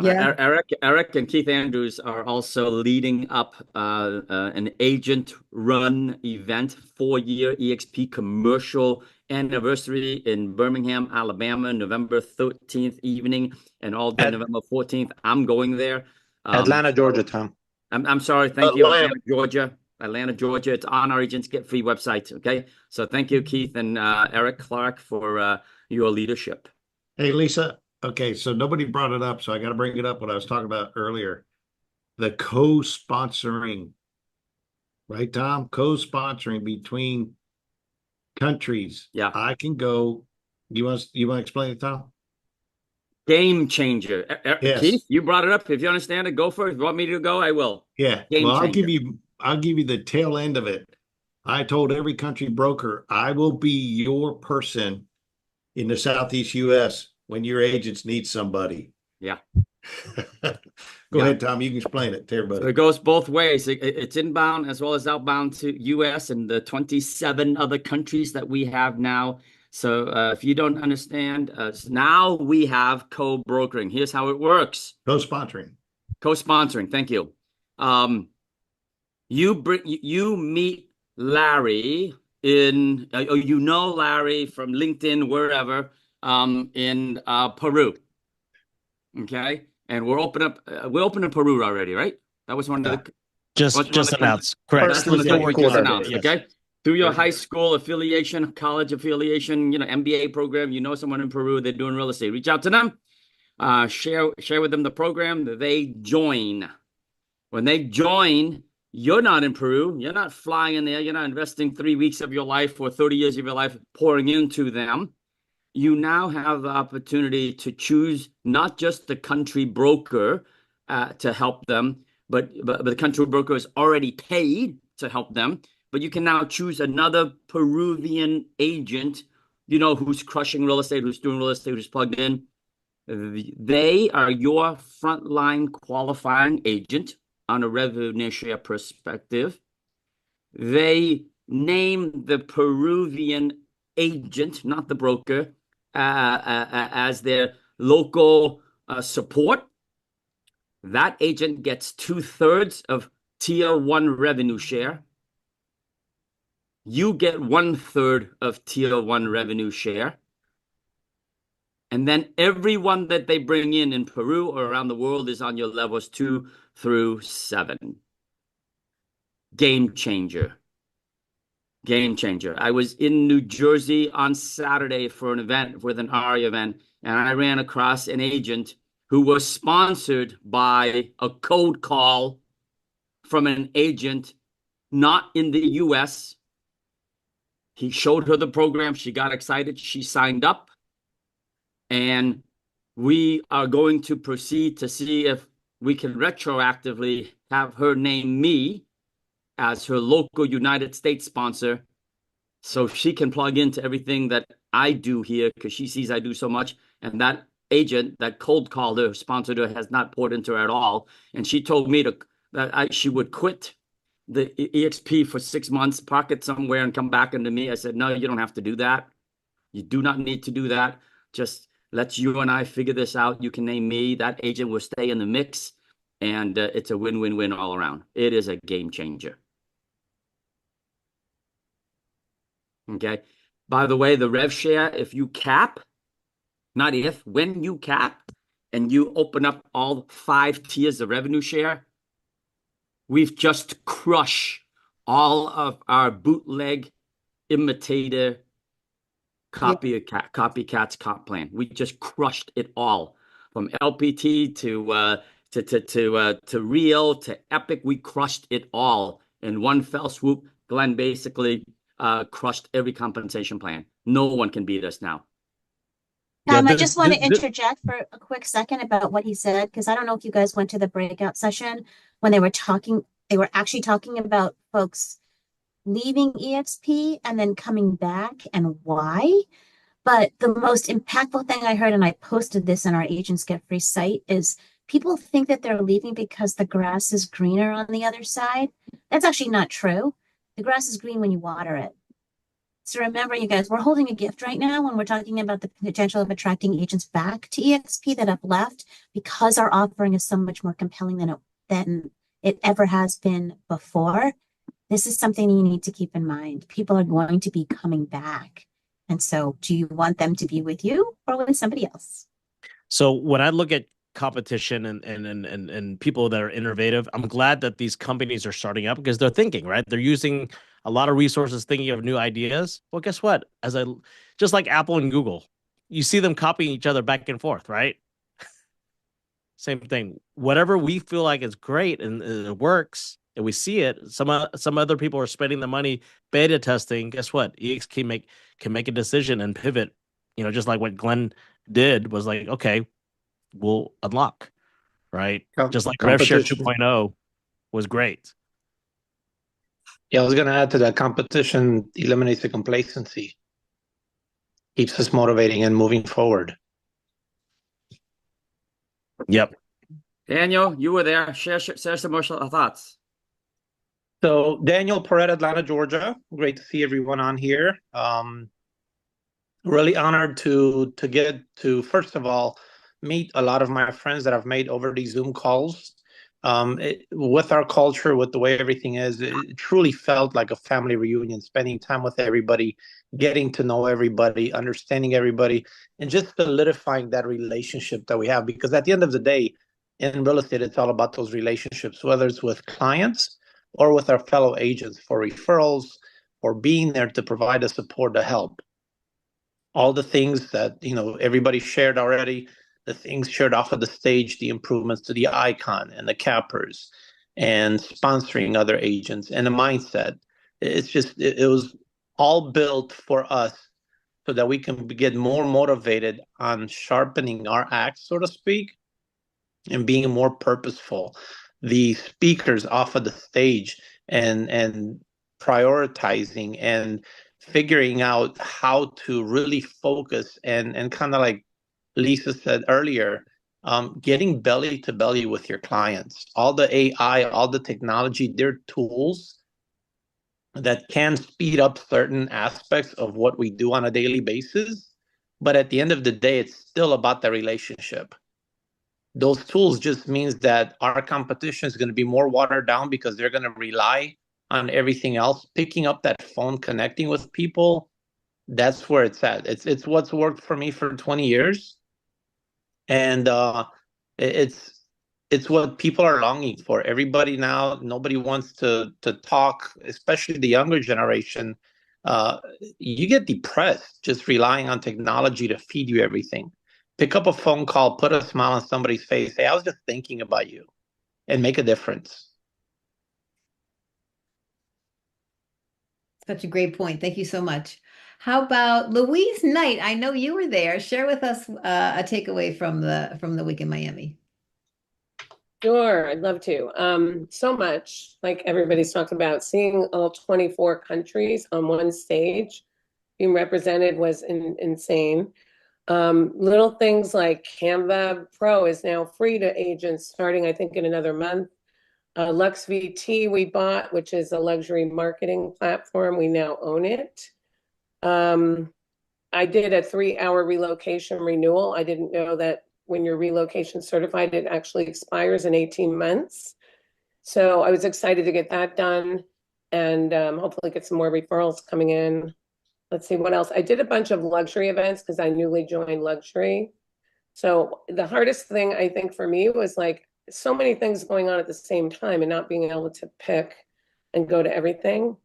Yeah. Eric and Keith Andrews are also leading up an agent-run event, 4-year EXP commercial anniversary in Birmingham, Alabama, November 13th evening, and all day November 14th. I'm going there. Atlanta, Georgia, Tom. I'm sorry. Thank you, Atlanta, Georgia. Atlanta, Georgia. It's on our Agents Get Free website. Okay. So thank you, Keith and Eric Clark, for your leadership. Hey, Lisa. Okay, so nobody brought it up, so I got to bring it up what I was talking about earlier. The co-sponsoring, right, Tom? Co-sponsoring between countries. Yeah. I can go. You want to explain it, Tom? Game changer. Yes. Keith, you brought it up. If you understand it, go for it. If you want me to go, I will. Yeah. Game well, changer. I'll give you the tail end of it. I told every country broker, I will be your person in the Southeast US when your agents need somebody. Yeah. Go ahead, Tom. You can explain it to everybody. So it goes both ways. It's inbound as well as outbound to US and the 27 other countries that we have now. So if you don't understand, now we have co-brokering. Here's how it works. Co-sponsoring. Co-sponsoring. Thank you. You meet Larry in, you know Larry from LinkedIn, wherever, in Peru. Okay. And we're open Peru already, right? That was one of the just announced. Correct. That's one of the we just announced. Yes. Okay. Through your high school affiliation, college affiliation, MBA program, someone in Peru, they're doing real estate. Reach out to them, share with them the program. They join. When they join, you're not in Peru. You're not flying in there. You're not investing 3 weeks of your life or 30 years of your life pouring into them. You now have the opportunity to choose not just the country broker to help them, but the country broker is already paid to help them. But you can now choose another Peruvian agent, who's crushing real estate, who's doing real estate, who's plugged in. They are your frontline qualifying agent on a revenue share perspective. They name the Peruvian agent, not the broker, as their local support. That agent gets 2/3 of tier 1 revenue share. You get 1/3 of tier 1 revenue share. And then everyone that they bring in Peru or around the world is on your levels 2 through 7. Game changer. Game changer. I was in New Jersey on Saturday for an event, with an ARI event, and I ran across an agent who was sponsored by a cold call from an agent not in the US. He showed her the program. She got excited. She signed up. And we are going to proceed to see if we can retroactively have her name me as her local United States sponsor, so she can plug into everything that I do here, because she sees I do so much. And that agent, that cold called her, sponsored her, has not poured into her at all. And she told me that she would quit the EXP for 6 months, park it somewhere, and come back into me. I said, no, you don't have to do that. You do not need to do that. Just let you and I figure this out. You can name me. That agent will stay in the mix. And it's a win-win-win all around. It is a game changer. Okay. By the way, the rev share, if you cap, not if, when you cap and you open up all 5 tiers of revenue share, we've just crushed all of our bootleg, imitator, copycats comp plan. We just crushed it all, from LPT to Real to Epic. We crushed it all in one fell swoop. Glenn basically crushed every compensation plan. No one can beat us now. I just want to interject for a quick second about what he said, because I don't know if you guys went to the breakout session when they were actually talking about folks leaving EXP and then coming back and why. But the most impactful thing I heard, and I posted this in our Agents Get Free site, is people think that they're leaving because the grass is greener on the other side. That's actually not true. The grass is green when you water it. So remember, you guys, we're holding a gift right now when we're talking about the potential of attracting agents back to EXP that have left, because our offering is so much more compelling than it ever has been before. This is something you need to keep in mind. People are going to be coming back. And so do you want them to be with you or with somebody else? So when I look at competition and people that are innovative, I'm glad that these companies are starting up, because they're thinking, right? They're using a lot of resources, thinking of new ideas. Well, guess what? Just like Apple and Google, you see them copying each other back and forth, right? Same thing. Whatever we feel like is great and it works, and we see it, some other people are spending the money beta testing. Guess what? EX can make a decision and pivot. Just like what Glenn did, was like, okay, we'll unlock, right? Just like RevShare 2.0 was great. Yeah, I was going to add to that. Competition eliminates the complacency, keeps us motivating and moving forward. Yep. Daniel, you were there. Share some more thoughts. So Daniel Perret, Atlanta, Georgia. Great to see everyone on here. Really honored to get to, first of all, meet a lot of my friends that I've made over these Zoom calls. With our culture, with the way everything is, it truly felt like a family reunion, spending time with everybody, getting to know everybody, understanding everybody, and just solidifying that relationship that we have. Because at the end of the day, in real estate, it's all about those relationships, whether it's with clients or with our fellow agents, for referrals, or being there to provide the support, to help. All the things that everybody shared already, the things shared off of the stage, the improvements to the icon and the cappers, and sponsoring other agents, and the mindset. It's just, it was all built for us so that we can get more motivated on sharpening our act, so to speak, and being more purposeful. The speakers off of the stage and prioritizing and figuring out how to really focus and kind of like Lisa said earlier, getting belly to belly with your clients. All the AI, all the technology, they're tools that can speed up certain aspects of what we do on a daily basis. But at the end of the day, it's still about the relationship. Those tools just means that our competition is going to be more watered down because they're going to rely on everything else. Picking up that phone, connecting with people, that's where it's at. It's what's worked for me for 20 years. And it's what people are longing for. Everybody now, nobody wants to talk, especially the younger generation. You get depressed just relying on technology to feed you everything. Pick up a phone call, put a smile on somebody's face. Hey, I was just thinking about you, and make a difference. Such a great point. Thank you so much. How about Louise Knight? I know you were there. Share with us a takeaway from the week in Miami. Sure, I'd love to. So much, like everybody's talked about, seeing all 24 countries on one stage being represented was insane. Little things like Canva Pro is now free to agents starting, I think, in another month. Lux VT we bought, which is a luxury marketing platform. We now own it. I did a 3-hour relocation renewal. I didn't know that when you're relocation certified, it actually expires in 18 months. So I was excited to get that done and hopefully get some more referrals coming in. Let's see what else. I did a bunch of luxury events because I newly joined luxury. So the hardest thing I think for me was like so many things going on at the same time and not being able to pick and go to everything.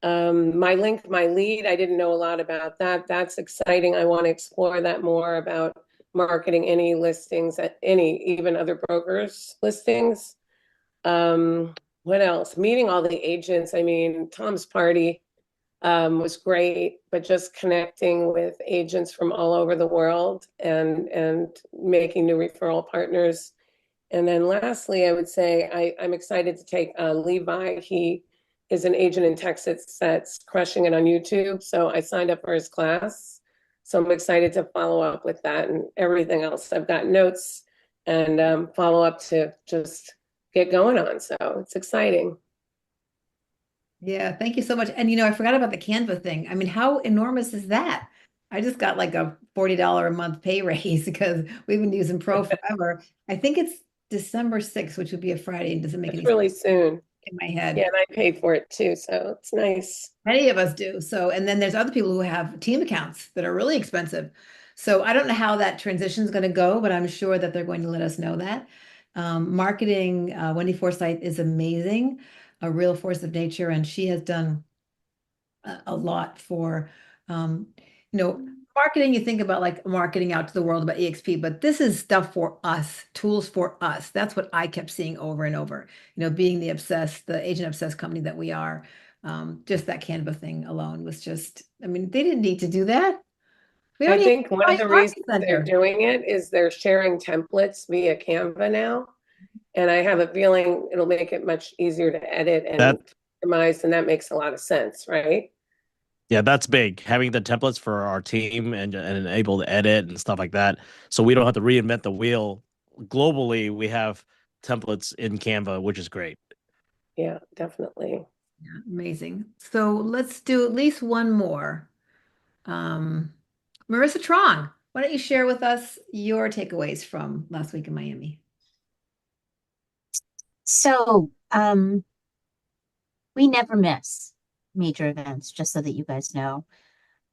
My lead, I didn't know a lot about that. That's exciting. I want to explore that more about marketing any listings at any, even other brokers' listings. What else? Meeting all the agents. I mean, Tom's party was great, but just connecting with agents from all over the world and making new referral partners. And then lastly, I would say I'm excited to take Levi. He is an agent in Texas that's crushing it on YouTube. So I signed up for his class. So I'm excited to follow up with that and everything else. I've got notes and follow up to just get going on. So it's exciting. Yeah, thank you so much. And I forgot about the Canva thing. I mean, how enormous is that? I just got like a $40 a month pay raise because we've been using Pro forever. I think it's December 6th, which would be a Friday, and doesn't make any It's really sense soon. in my head. Yeah, and I paid for it too, so it's nice. Many of us do. So, and then there's other people who have team accounts that are really expensive. So I don't know how that transition is going to go, but I'm sure that they're going to let us know that. Marketing, Wendy Forsythe is amazing, a real force of nature, and she has done a lot for, marketing. You think about like marketing out to the world about EXP, but this is stuff for us, tools for us. That's what I kept seeing over and over, being the agent obsessed company that we are. Just that Canva thing alone was just, I mean, they didn't need to do that. We I already have think one a of the marketing reasons they're center. doing it is they're sharing templates via Canva now. And I have a feeling it'll make it much easier to edit and That customize, and that makes a lot of sense, right? Yeah, that's big. Having the templates for our team and able to edit and stuff like that. So we don't have to reinvent the wheel. Globally, we have templates in Canva, which is great. Yeah, definitely. Yeah, amazing. So let's do at least one more. Marissa Trong, why don't you share with us your takeaways from last week in Miami? So, we never miss major events, just so that you guys know.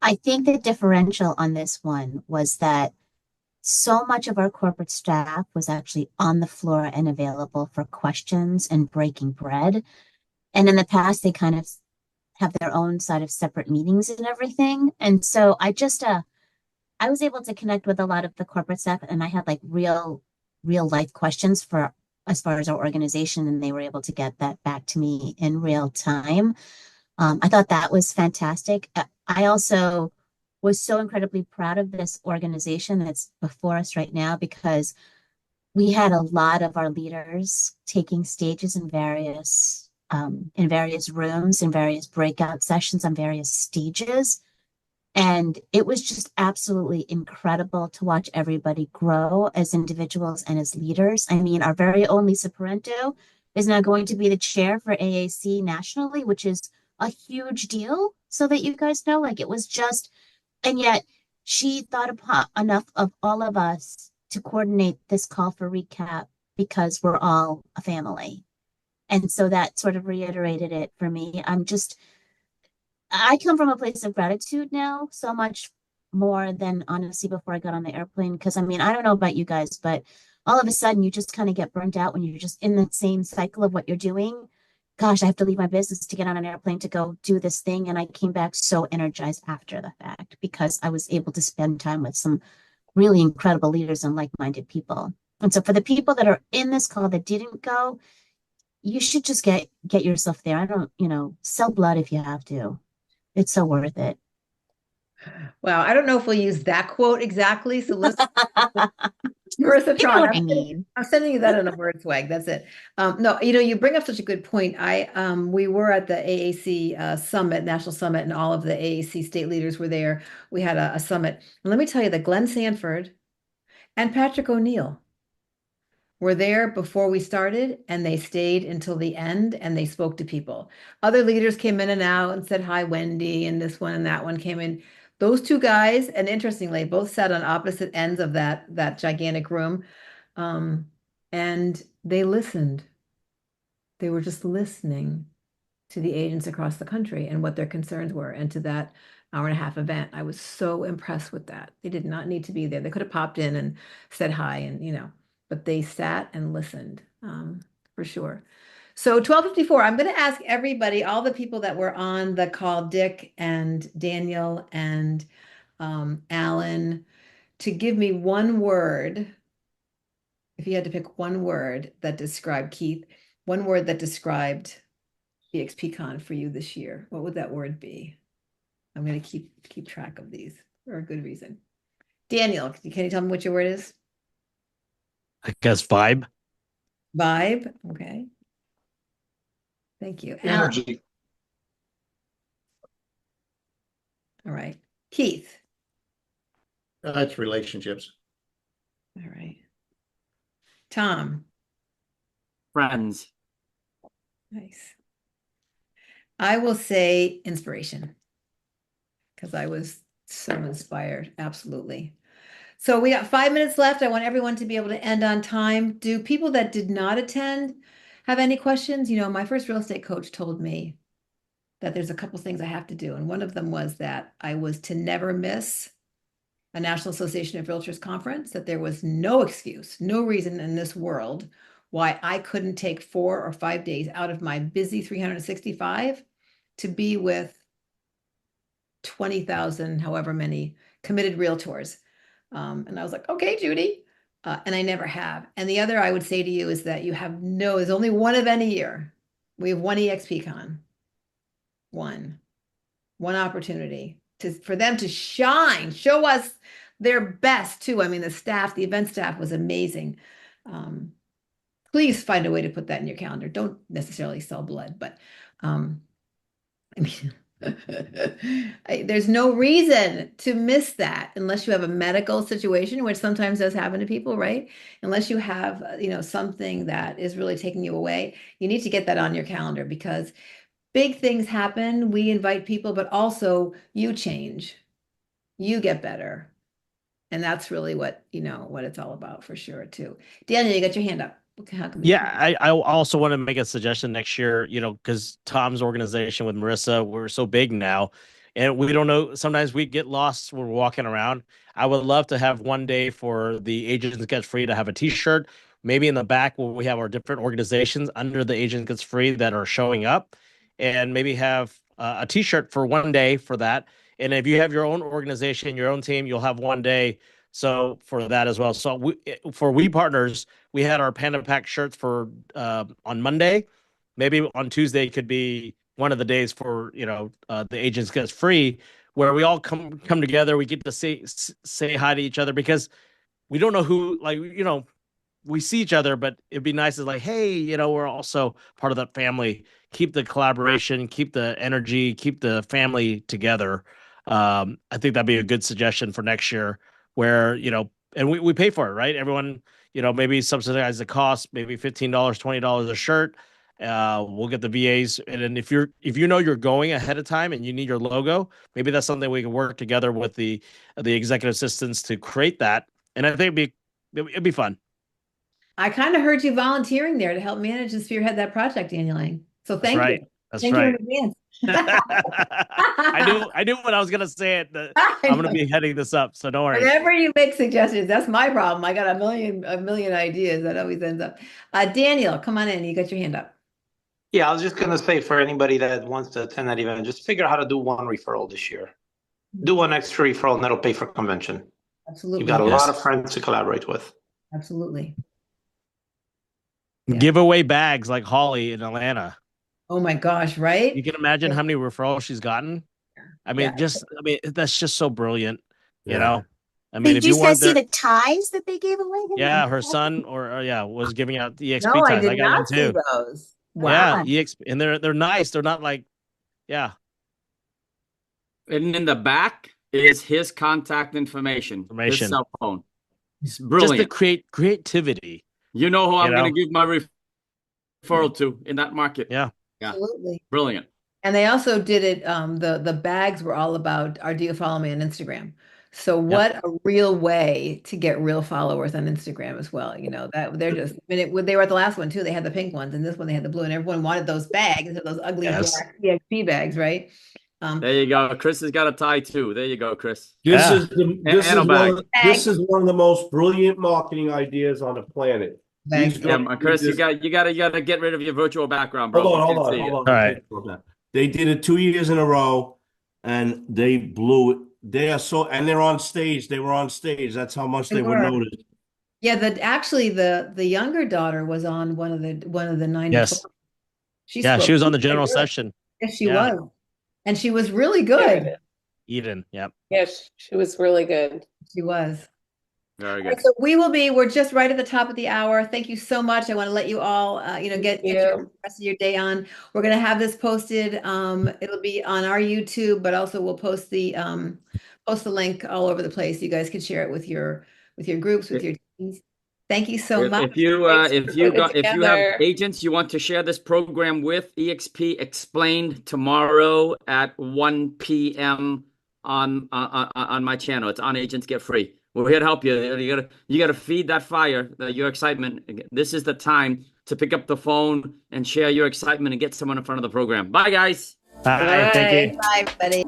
I think the differential on this one was that so much of our corporate staff was actually on the floor and available for questions and breaking bread. And in the past, they kind of have their own side of separate meetings and everything. And so I was able to connect with a lot of the corporate staff, and I had like real life questions for as far as our organization, and they were able to get that back to me in real time. I thought that was fantastic. I also was so incredibly proud of this organization that's before us right now, because we had a lot of our leaders taking stages in various rooms, in various breakout sessions, on various stages. And it was just absolutely incredible to watch everybody grow as individuals and as leaders. I mean, our very own Lisa Parento is now going to be the chair for AAC nationally, which is a huge deal. So that you guys know, like, it was just, and yet she thought enough of all of us to coordinate this call for recap, because we're all a family. And so that sort of reiterated it for me. I come from a place of gratitude now, so much more than honestly before I got on the airplane. Because I mean, I don't know about you guys, but all of a sudden you just kind of get burnt out when you're just in the same cycle of what you're doing. Gosh, I have to leave my business to get on an airplane to go do this thing. And I came back so energized after the fact, because I was able to spend time with some really incredible leaders and like-minded people. And so for the people that are in this call that didn't go, you should just get yourself there. I don't, sell blood if you have to. It's so worth it. Well, I don't know if we'll use that quote exactly. So let's Marissa You know Trong, what I mean. I'm sending you that in a word swag. That's it. No, you bring up such a good point. We were at the AAC summit, national summit, and all of the AAC state leaders were there. We had a summit. And let me tell you that Glenn Sanford and Patrick O'Neill were there before we started, and they stayed until the end, and they spoke to people. Other leaders came in and out and said, hi, Wendy, and this one and that one came in. Those two guys, and interestingly, both sat on opposite ends of that gigantic room, and they listened. They were just listening to the agents across the country and what their concerns were, and to that hour and a half event. I was so impressed with that. They did not need to be there. They could have popped in and said hi, and but they sat and listened, for sure. So 12:54, I'm going to ask everybody, all the people that were on the call, Dick and Daniel and Alan, to give me one word. If you had to pick one word that described Keith, one word that described eXpcon for you this year, what would that word be? I'm going to keep track of these for a good reason. Daniel, can you tell me what your word is? I guess vibe. Vibe. Okay. Thank you. Alan. Energy. All right. Keith. It's relationships. All right. Tom. Friends. Nice. I will say inspiration because I was so inspired. Absolutely. So we got 5 minutes left. I want everyone to be able to end on time. Do people that did not attend have any questions? You know, my first real estate coach told me that there's a couple things I have to do. And one of them was that I was to never miss a National Association of Realtors conference, that there was no excuse, no reason in this world why I couldn't take 4 or 5 days out of my busy 365 to be with 20,000, however many committed realtors. And I was like, okay, Judy. And I never have. And the other I would say to you is that there's only one event a year. We have one eXpcon. One opportunity for them to shine, show us their best too. I mean, the event staff was amazing. Please find a way to put that in your calendar. Don't necessarily sell blood, but I mean, there's no reason to miss that unless you have a medical situation, which sometimes does happen to people, right? Unless you have, something that is really taking you away, you need to get that on your calendar because big things happen. We invite people, but also you change, you get better. And that's really what it's all about for sure too. Daniel, you got your hand up. Yeah, I also want to make a suggestion next year, because Tom's organization with Marissa, we're so big now and we don't know. Sometimes we get lost when we're walking around. I would love to have one day for the Agents Get Free to have a t-shirt, maybe in the back where we have our different organizations under the Agent Gets Free that are showing up, and maybe have a t-shirt for one day for that. And if you have your own organization, your own team, you'll have one day. So for that as well. So for We Partners, we had our Panda Pack shirts for on Monday. Maybe on Tuesday could be one of the days for the Agents Gets Free, where we all come together. We get to say hi to each other because we don't know who, we see each other, but it'd be nice to like, hey, we're also part of that family. Keep the collaboration, keep the energy, keep the family together. I think that'd be a good suggestion for next year where, and we pay for it, right? Everyone, maybe subsidize the cost, maybe $15, $20 a shirt. We'll get the VAs. And then if you're going ahead of time and you need your logo, maybe that's something we can work together with the executive assistants to create that. And I think it'd be fun. I kind of heard you volunteering there to help manage and spearhead that project, Daniel Lang. So thank you. That's thank right. you in advance. I knew when I was gonna say it that I'm gonna be heading this up, so don't worry. Whenever you make suggestions, that's my problem. I got a million ideas. That always ends up. Daniel, come on in. You got your hand up. Yeah, I was just gonna say for anybody that wants to attend that event, just figure out how to do one referral this year. Do one extra referral and that'll pay for convention. Absolutely. You've got a lot of friends to collaborate with. Absolutely. Give away bags like Holly in Atlanta. Oh my gosh, right? You can imagine how many referrals she's gotten. I mean, that's just so brilliant, you know. I mean, did you guys see the ties that they gave away? Yeah, her son was giving out the EXP no, ties. I got one too. Those. Wow. Yeah, EXP, and they're nice. They're not like, yeah. And in the back is his contact information. His cell phone. It's brilliant. Just to create creativity. You know who I'm going to give my referral to in that market. Yeah. Absolutely. Brilliant. And they also did it. The bags were all about do you follow me on Instagram? So what a real way to get real followers on Instagram as well. That they're just, they were at the last one too. They had the pink ones and this one they had the blue and everyone wanted those bags, those ugly black EXP bags, right? There you go. Chris has got a tie too. There you go, Chris. This is one of the most brilliant marketing ideas on the planet. Thanks. Yeah, Chris, you gotta get rid of your virtual background, bro. Hold on. All right. They did it 2 years in a row, and they blew it. They are so, and they're on stage. They were on stage. That's how much they were noticed. Yeah, the younger daughter was on one of the 94. Yes. She was on the general session. Yes, she was. And she was really good. Eden, yep. Yes, she was really good. She was. Very good. So we're just right at the top of the hour. Thank you so much. I want to let you all, get the rest of your day on. We're going to have this posted. It'll be on our YouTube, but also we'll post the link all over the place. You guys can share it with your groups, with your teams. Thank you so much. If you have agents you want to share this program with, EXP Explained tomorrow at 1 p.m. on my channel. It's on Agents Get Free. We're here to help you. You gotta feed that fire, your excitement. This is the time to pick up the phone and share your excitement and get someone in front of the program. Bye, guys. Bye. Thank you. Bye, everybody.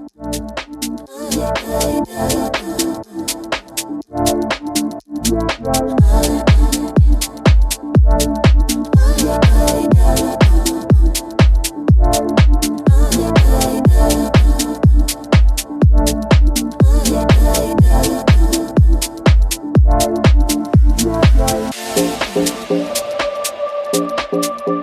Thank you.